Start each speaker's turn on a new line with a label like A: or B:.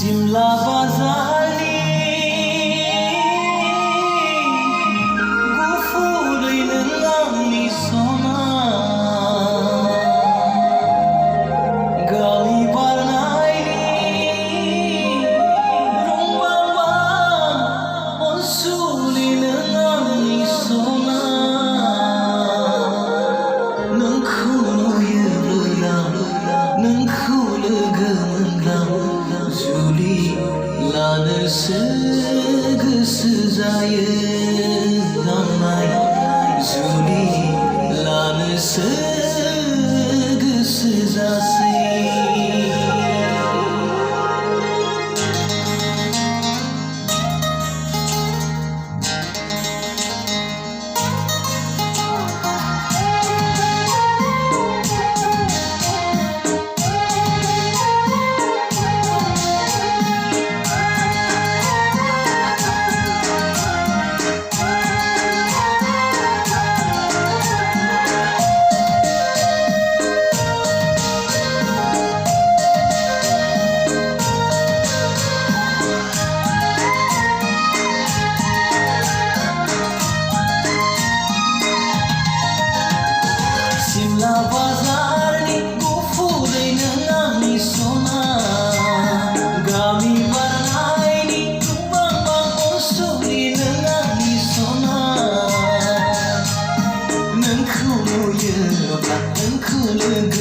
A: सिमला बाजारनि गुफुरै नों आंनि सना गावनि बारनायनि रंबां अनसुलि नों आंनि सना नोंखौ नुयोब्ला नोंखौ लोगो मोनब्ला जुलि लानोसो गोसो जायो आंनाय जुलि लानोसो गोसो जासै सिमला बाजारनि गुफुरै नों आंनि सना गामि बारनायनि रुंबां अनसुलि नों आंनि सना नोंखौ नुयोब्ला नोंखौ लोगो